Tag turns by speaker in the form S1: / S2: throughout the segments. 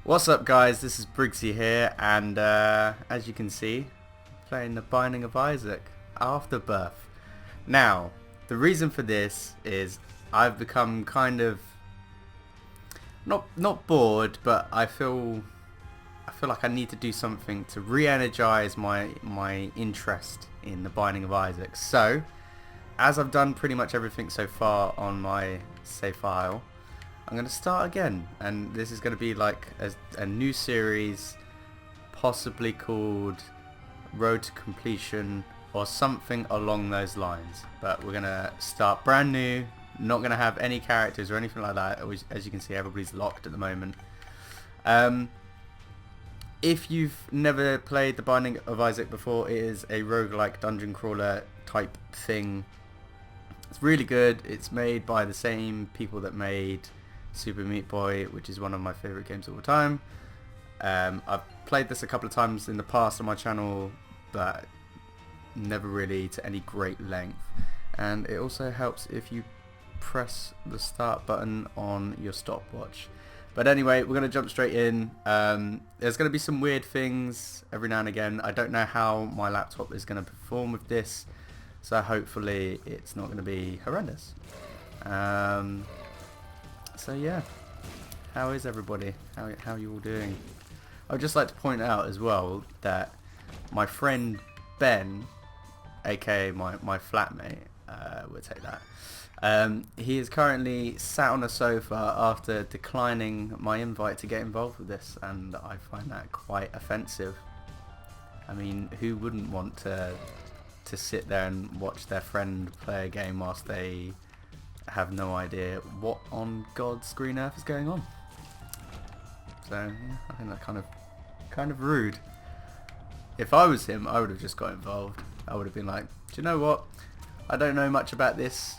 S1: What's up guys, this is Briggsy here and as you can see, playing the Binding of Isaac Afterbirth. Now, the reason for this is I've become kind of not bored, but I feel like I need to do something to re-energize my interest in the Binding of Isaac. So, as I've done pretty much everything so far on my save file, I'm going to start again, and this is going to be like a new series, possibly called Road to Completion or something along those lines. But we're going to start brand new, not going to have any characters or anything like that. As you can see, everybody's locked at the moment. If you've never played The Binding of Isaac before, it is a roguelike dungeon crawler type thing. It's really good. It's made by the same people that made Super Meat Boy, which is one of my favourite games of all time. I've played this a couple of times in the past on my channel, but never really to any great length. And it also helps if you press the start button on your stopwatch. But anyway, we're going to jump straight in. There's going to be some weird things every now and again. I don't know how my laptop is going to perform with this, so hopefully it's not going to be horrendous. So yeah, how is everybody? How are you all doing? I would just like to point out as well that my friend Ben, aka my flatmate, we'll take that. He is currently sat on a sofa after declining my invite to get involved with this, and I find that quite offensive. I mean, who wouldn't want to sit there and watch their friend play a game whilst they have no idea what on God's green earth is going on? So yeah, I think that's kind of rude. If I was him, I would have just got involved. I would have been like, do you know what? I don't know much about this.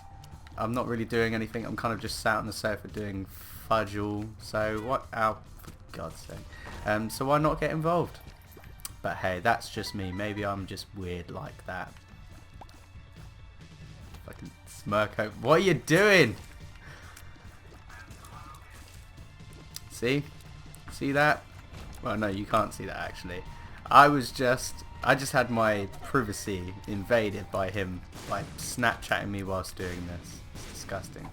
S1: I'm not really doing anything. I'm kind of just sat on the sofa doing fudgel. So what? Ow, for God's sake. So why not get involved? But hey, that's just me. Maybe I'm just weird like that. Fucking smirk over. What are you doing? See that? Well, no, you can't see that actually. I just had my privacy invaded by him by Snapchatting me whilst doing this. It's disgusting.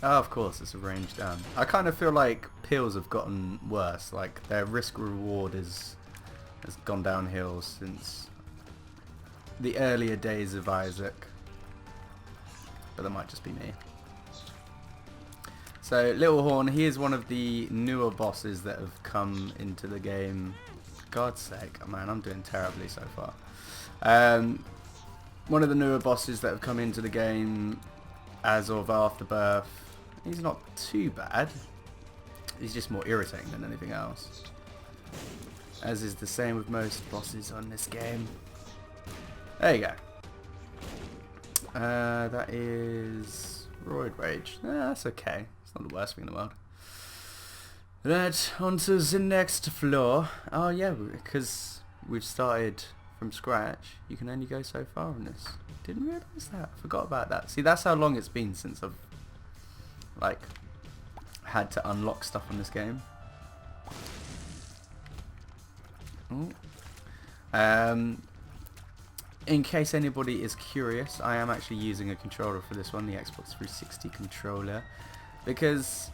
S1: Oh, of course, it's a range down. I kind of feel like pills have gotten worse. Like their risk reward has gone downhill since the earlier days of Isaac. But that might just be me. So Little Horn, he is one of the newer bosses that have come into the game. For God's sake, man, I'm doing terribly so far. One of the newer bosses that have come into the game as of Afterbirth. He's not too bad. He's just more irritating than anything else. As is the same with most bosses on this game. There you go. That is Roid Rage. That's okay. It's not the worst thing in the world. Right, onto the next floor. Oh yeah, because we've started from scratch, you can only go so far on this. Didn't realise that. Forgot about that. See, that's how long it's been since I've like had to unlock stuff on this game. Ooh. In case anybody is curious, I am actually using a controller for this one, the Xbox 360 controller, because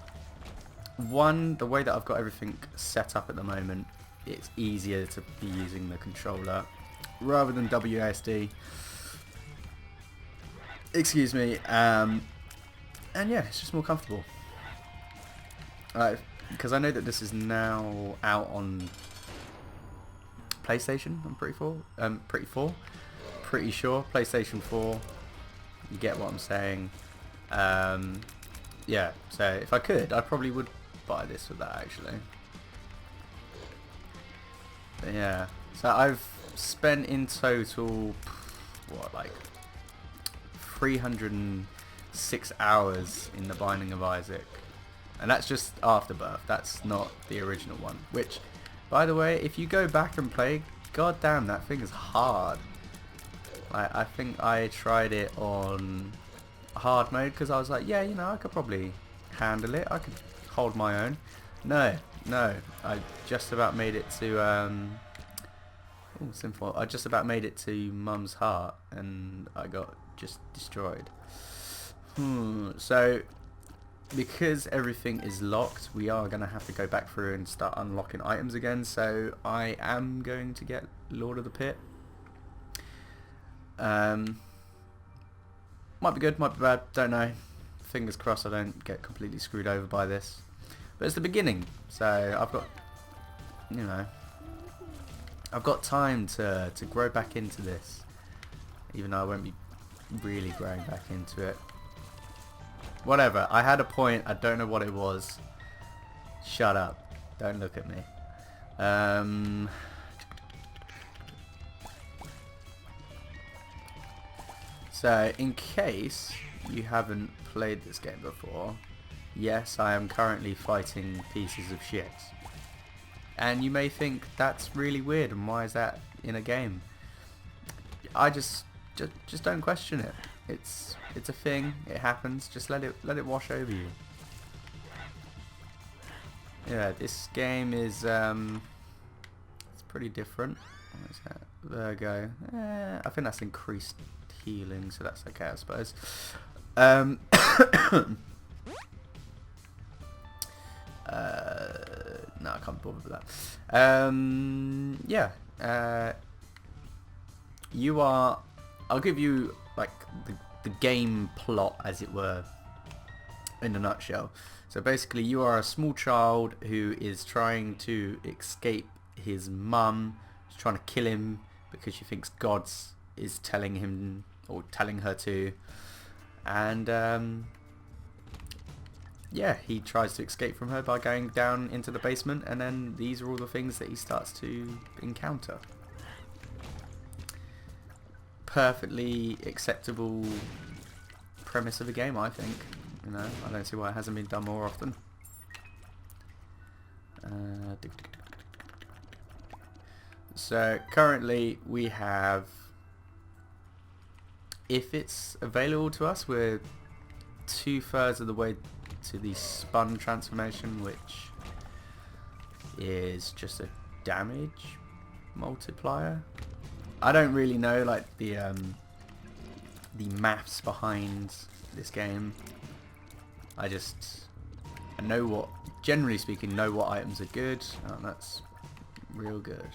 S1: one, the way that I've got everything set up at the moment, it's easier to be using the controller rather than WASD. Excuse me. And yeah, it's just more comfortable. Because I know that this is now out on PlayStation. I'm pretty sure PlayStation 4. You get what I'm saying. Yeah. So if I could, I probably would buy this with that actually. But yeah. So I've spent in total what, like 306 hours in the Binding of Isaac, and that's just Afterbirth. That's not the original one, which, by the way, if you go back and play, god damn, that thing is hard. I think I tried it on hard mode because I was like, yeah, you know, I could probably handle it. I could hold my own. No, no. I just about made it to oh, simple. I just about made it to Mum's heart, and I got just destroyed. So because everything is locked, we are going to have to go back through and start unlocking items again. So I am going to get Lord of the Pit. Might be good, might be bad, don't know. Fingers crossed I don't get completely screwed over by this. But it's the beginning, so I've got, you know, I've got time to grow back into this. Even though I won't be really growing back into it. Whatever, I had a point, I don't know what it was. Shut up, don't look at me. So, in case you haven't played this game before, yes, I am currently fighting pieces of shit. And you may think that's really weird, and why is that in a game? I just don't question it. It's a thing. It happens. Just let it wash over you. Yeah, this game is it's pretty different. What is that? There we go. I think that's increased healing, so that's okay, I suppose. No, I can't bother with that. Yeah. You are. I'll give you like the game plot, as it were, in a nutshell. So basically, you are a small child who is trying to escape his mum. She's trying to kill him because she thinks God is telling him or telling her to, and yeah, he tries to escape from her by going down into the basement, and then these are all the things that he starts to encounter. Perfectly acceptable premise of a game, I think. You know, I don't see why it hasn't been done more often. So currently we have, if it's available to us, we're 2/3 of the way to the spun transformation, which is just a damage multiplier. I don't really know like the maths behind this game. I know what, generally speaking, know what items are good. Oh, that's real good.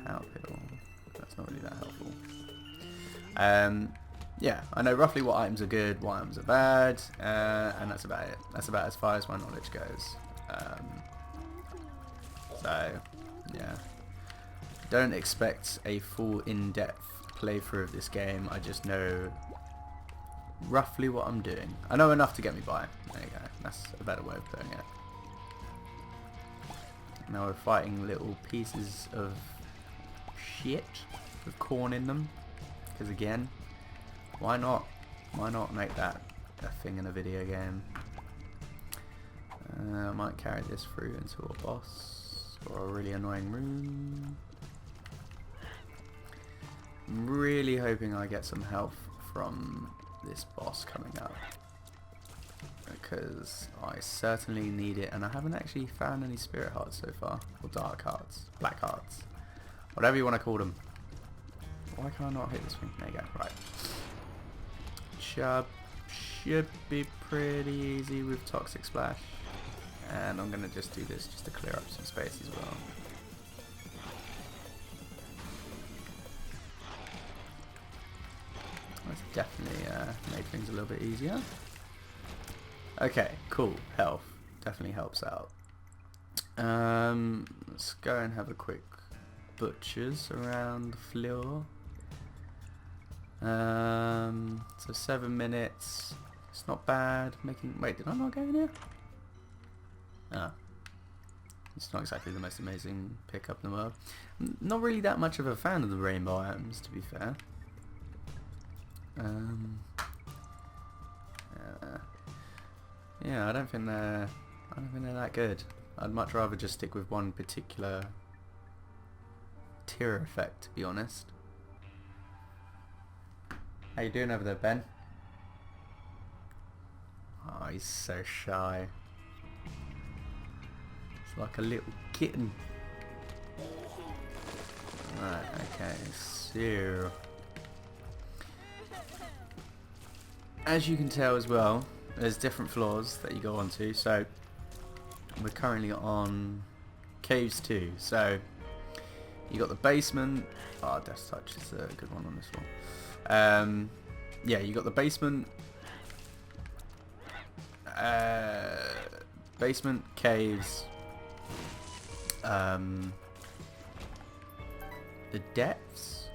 S1: Power pill. That's not really that helpful. Yeah, I know roughly what items are good, what items are bad, and that's about it. That's about as far as my knowledge goes. So, yeah. Don't expect a full in-depth playthrough of this game. I just know roughly what I'm doing. I know enough to get me by. There you go. That's a better way of putting it. Now we're fighting little pieces of shit with corn in them. Because again, why not? Why not make that a thing in a video game? I might carry this through into a boss or a really annoying room. I'm really hoping I get some health from this boss coming up, because I certainly need it, and I haven't actually found any spirit hearts so far, or dark hearts, black hearts, whatever you want to call them. Why can I not hit this thing? There you go. Right. Should be pretty easy with Toxic Splash, and I'm gonna just do this just to clear up some space as well. That's definitely made things a little bit easier. Okay, cool. Health definitely helps out. Let's go and have a quick butchers around the floor. So 7 minutes. It's not bad. Wait, did I not go in here? Ah. It's not exactly the most amazing pickup in the world. Not really that much of a fan of the rainbow items, to be fair. Yeah, I don't think they're that good. I'd much rather just stick with one particular tier effect, to be honest. How you doing over there, Ben? Oh, he's so shy. like a little kitten. Right, okay, so as you can tell as well, there's different floors that you go onto. So we're currently on caves 2. So you got the basement. Oh, Death Touch is a good one on this floor. Yeah, you got the basement. Basement, caves, the depths.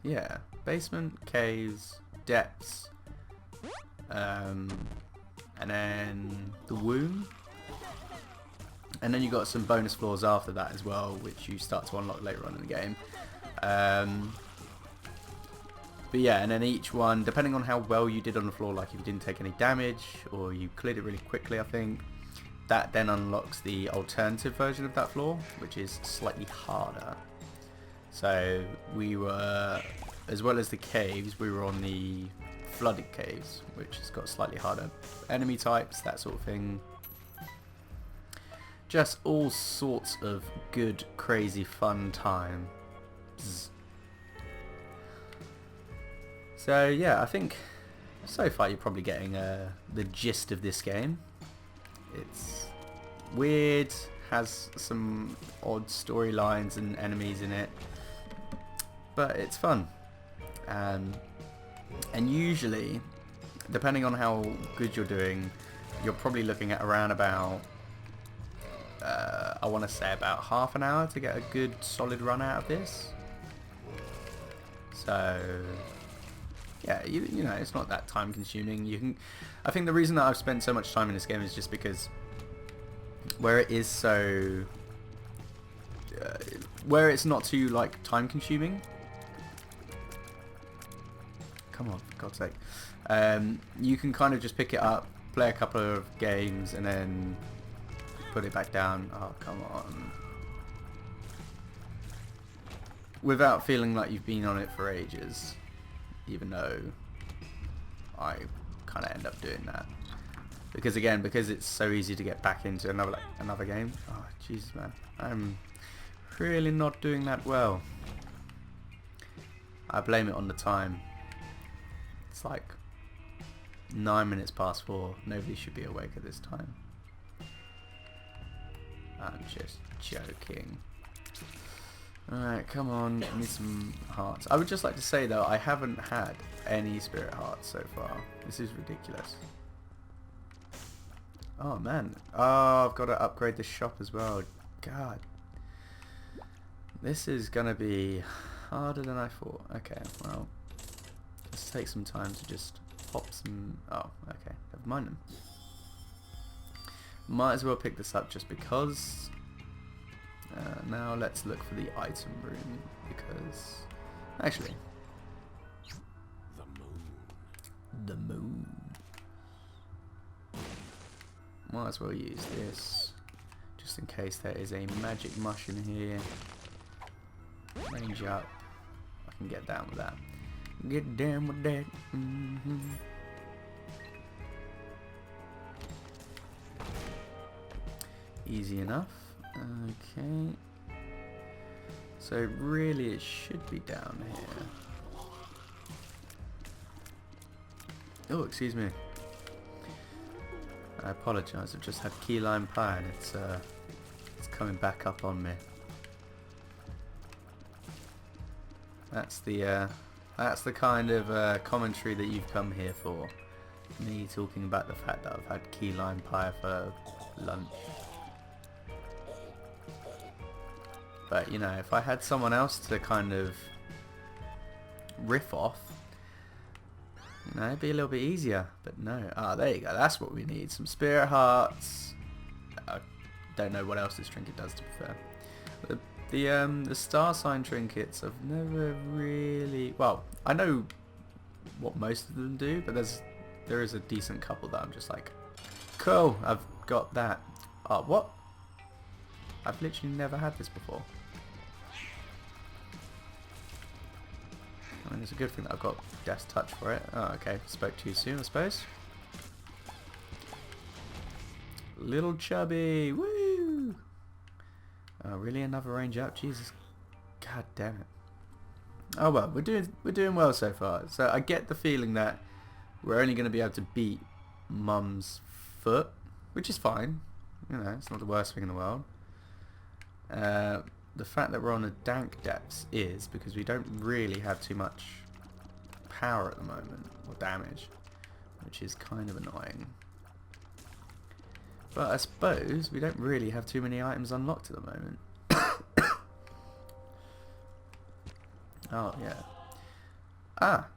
S1: Yeah, basement, caves, depths, and then the womb. And then you got some bonus floors after that as well, which you start to unlock later on in the game. But yeah, and then each one, depending on how well you did on the floor, like if you didn't take any damage or you cleared it really quickly, I think, that then unlocks the alternative version of that floor, which is slightly harder. So we were, as well as the caves, we were on the flooded caves, which has got slightly harder enemy types, that sort of thing. Just all sorts of good, crazy, fun times. So yeah, I think so far you're probably getting the gist of this game. It's weird, has some odd storylines and enemies in it, but it's fun. And usually, depending on how good you're doing, you're probably looking at around about, I want to say about half an hour to get a good solid run out of this. So yeah, you know, it's not that time consuming. You can, I think the reason that I've spent so much time in this game is just because where it is so, where it's not too like time consuming. Come on, for God's sake. You can kind of just pick it up, play a couple of games, and then put it back down. Oh, come on. Without feeling like you've been on it for ages. Even though I kind of end up doing that, because again, because it's so easy to get back into another game. Oh Jesus, man, I'm really not doing that well. I blame it on the time. It's like 9 minutes past 4. Nobody should be awake at this time. I'm just joking. Alright, come on, give me some hearts. I would just like to say though, I haven't had any spirit hearts so far. This is ridiculous. Oh man. Oh, I've got to upgrade the shop as well. God. This is going to be harder than I thought. Okay, well, let's take some time to just pop some... Oh, okay, never mind them. Might as well pick this up just because... now let's look for the item room, because actually the moon, might as well use this just in case there is a magic mush in here. Range up, I can get down with that. Get down with that. Easy enough. Okay, so really it should be down here. Oh, excuse me. I apologise. I've just had key lime pie and it's coming back up on me. That's the kind of commentary that you've come here for. Me talking about the fact that I've had key lime pie for lunch. But, you know, if I had someone else to kind of riff off, you know, it'd be a little bit easier. But no. Ah, there you go. That's what we need. Some spirit hearts. I don't know what else this trinket does, to be fair. The star sign trinkets, I've never really... Well, I know what most of them do, but there is a decent couple that I'm just like, cool, I've got that. Oh, what? I've literally never had this before. I mean, it's a good thing that I've got Death Touch for it. Oh, okay. Spoke too soon, I suppose. Little chubby. Woo! Oh, really? Another range up? Jesus. God damn it. Oh well, we're doing well so far. So I get the feeling that we're only going to be able to beat Mum's foot, which is fine. You know, it's not the worst thing in the world. The fact that we're on a dank depths is because we don't really have too much power at the moment, or damage, which is kind of annoying. But I suppose we don't really have too many items unlocked at the moment. Oh, yeah. Ah!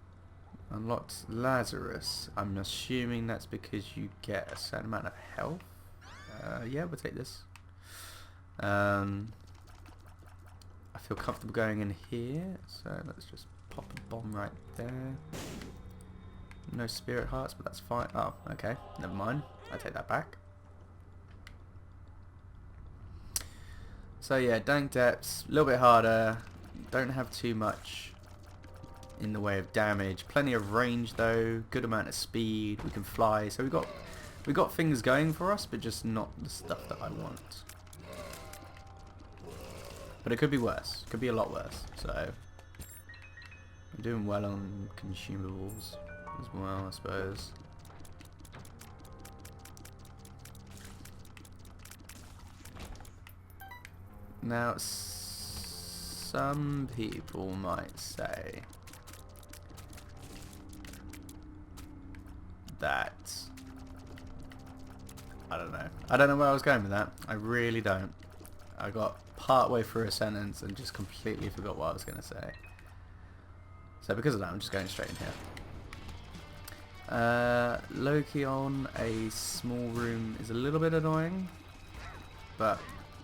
S1: Unlocked Lazarus. I'm assuming that's because you get a certain amount of health. Yeah, we'll take this. I feel comfortable going in here, so let's just pop a bomb right there. No spirit hearts, but that's fine. Oh, okay. Never mind. I take that back. So yeah, dank depths, a little bit harder. Don't have too much in the way of damage. Plenty of range though. Good amount of speed. We can fly. So we got things going for us, but just not the stuff that I want. But it could be worse. Could be a lot worse. So I'm doing well on consumables as well, I suppose. Now, some people might say that I don't know. I don't know where I was going with that. I really don't. I got part way through a sentence and just completely forgot what I was going to say. So because of that, I'm just going straight in here. Loki on a small room is a little bit annoying, but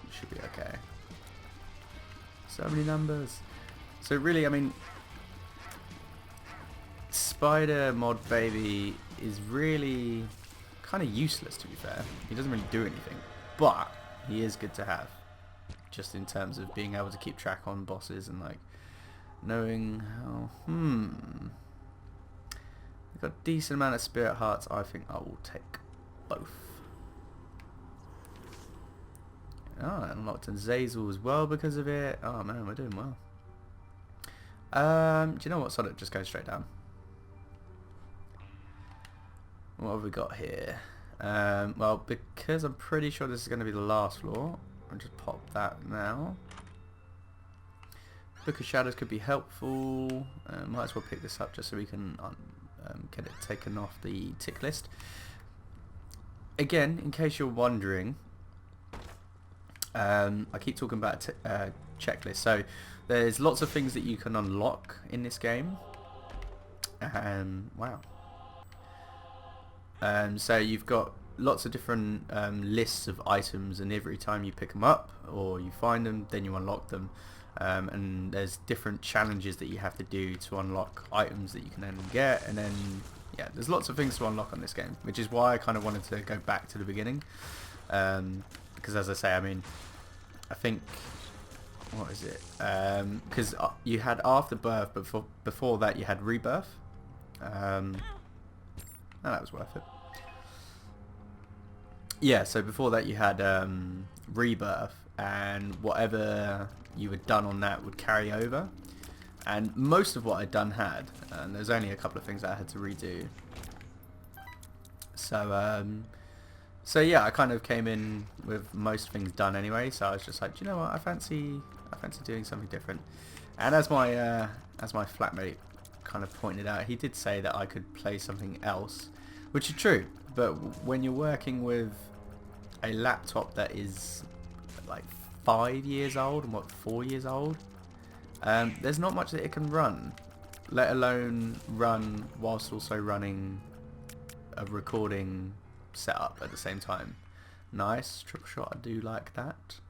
S1: it should be okay. So many numbers. So really, I mean, Spider Mod Baby is really kind of useless, to be fair. He doesn't really do anything, but he is good to have, just in terms of being able to keep track on bosses and like knowing how. We've got a decent amount of spirit hearts. I think I will take both. Oh, unlocked Azazel as well because of it. Oh man, we're doing well. Do you know what? Sonic, just go straight down. What have we got here? Well, because I'm pretty sure this is going to be the last floor, I'll just pop that now. Book of Shadows could be helpful. Might as well pick this up just so we can get it taken off the tick list. Again, in case you're wondering, I keep talking about checklist. So there's lots of things that you can unlock in this game. Wow. So you've got lots of different lists of items, and every time you pick them up or you find them, then you unlock them. And there's different challenges that you have to do to unlock items that you can then get, and then yeah, there's lots of things to unlock on this game, which is why I kind of wanted to go back to the beginning. Because as I say, I mean, I think, what is it? Because you had Afterbirth, but before that you had Rebirth. No, that was worth it. Yeah, so before that you had Rebirth, and whatever you had done on that would carry over. And most of what I'd done had, and there's only a couple of things that I had to redo. So yeah, I kind of came in with most things done anyway. So I was just like, do you know what? I fancy doing something different. And as my flatmate kind of pointed out, he did say that I could play something else, which is true. But when you're working with a laptop that is like 5 years old and 4 years old, there's not much that it can run, let alone run whilst also running a recording setup at the same time. Nice triple shot, I do like that.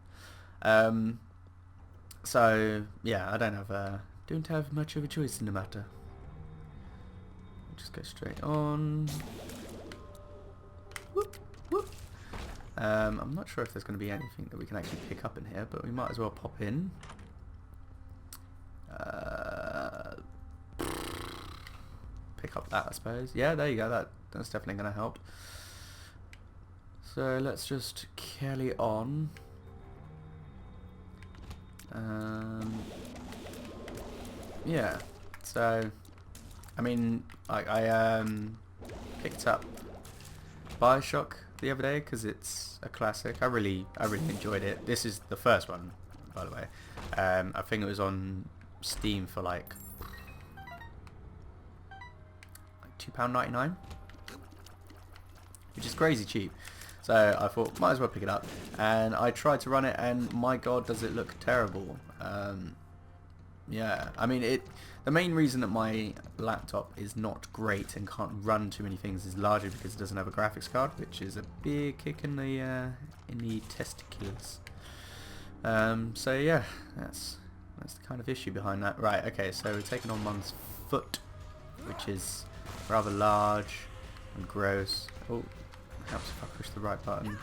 S1: So yeah, I don't have much of a choice in the matter. I'll just go straight on. Whoop, whoop. I'm not sure if there's going to be anything that we can actually pick up in here, but we might as well pop in. Pick up that, I suppose. Yeah, there you go. That's definitely going to help. So let's just carry on. Yeah, so I mean, I picked up Bioshock the other day because it's a classic. I really enjoyed it. This is the first one, by the way. I think it was on Steam for like £2.99, which is crazy cheap. So I thought, might as well pick it up. And I tried to run it, and my god, does it look terrible. Yeah, I mean, the main reason that my laptop is not great and can't run too many things is largely because it doesn't have a graphics card, which is a big kick in the testicles. So yeah, that's the kind of issue behind that. Right, okay, so we're taking on one's foot, which is rather large and gross. Oh, helps if I push the right button.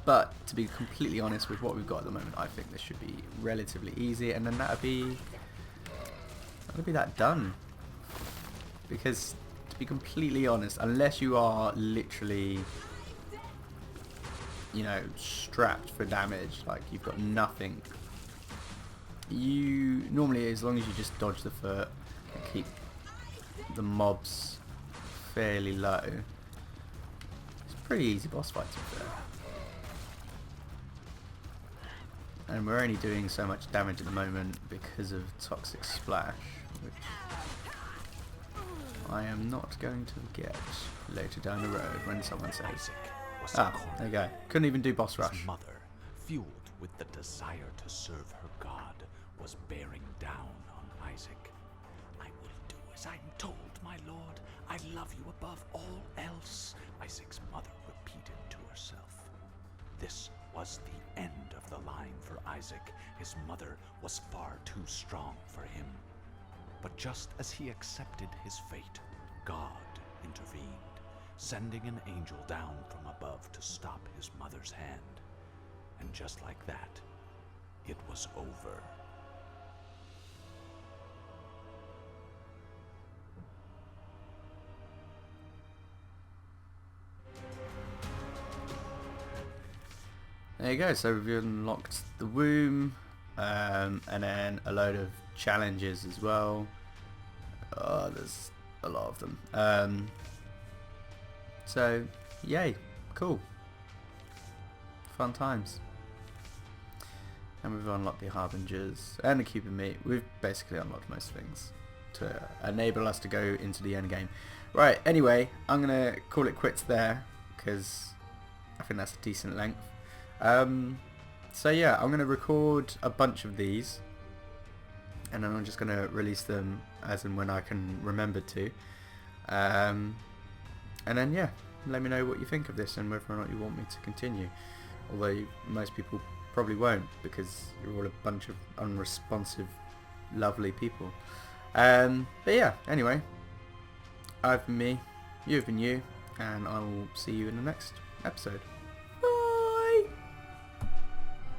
S1: But to be completely honest with what we've got at the moment, I think this should be relatively easy, and then that'll be that done. Because to be completely honest, unless you are literally, you know, strapped for damage, like you've got nothing, you normally, as long as you just dodge the foot and keep the mobs fairly low, it's a pretty easy boss fight to be fair. And we're only doing so much damage at the moment because of Toxic Splash, which I am not going to get later down the road when someone says, ah, there you go. Couldn't even do boss rush.
S2: His mother, fueled with the desire to serve her god, was bearing down on Isaac. I will do as I'm told, my lord. I love you above all else, Isaac's mother repeated to herself. This was the end of the line for Isaac. His mother was far too strong for him. But just as he accepted his fate, God intervened, sending an angel down from above to stop his mother's hand. And just like that, it was over.
S1: There you go, so we've unlocked the womb, and then a load of challenges as well. Oh, there's a lot of them. So, yay, cool. Fun times. And we've unlocked the Harbingers and the Cupid Meat. We've basically unlocked most things to enable us to go into the end game. Right, anyway, I'm going to call it quits there, because I think that's a decent length. So yeah, I'm going to record a bunch of these, and then I'm just going to release them as and when I can remember to. And then yeah, let me know what you think of this and whether or not you want me to continue. Although most people probably won't, because you're all a bunch of unresponsive, lovely people. But yeah, anyway, I've been me, you've been you, and I will see you in the next episode.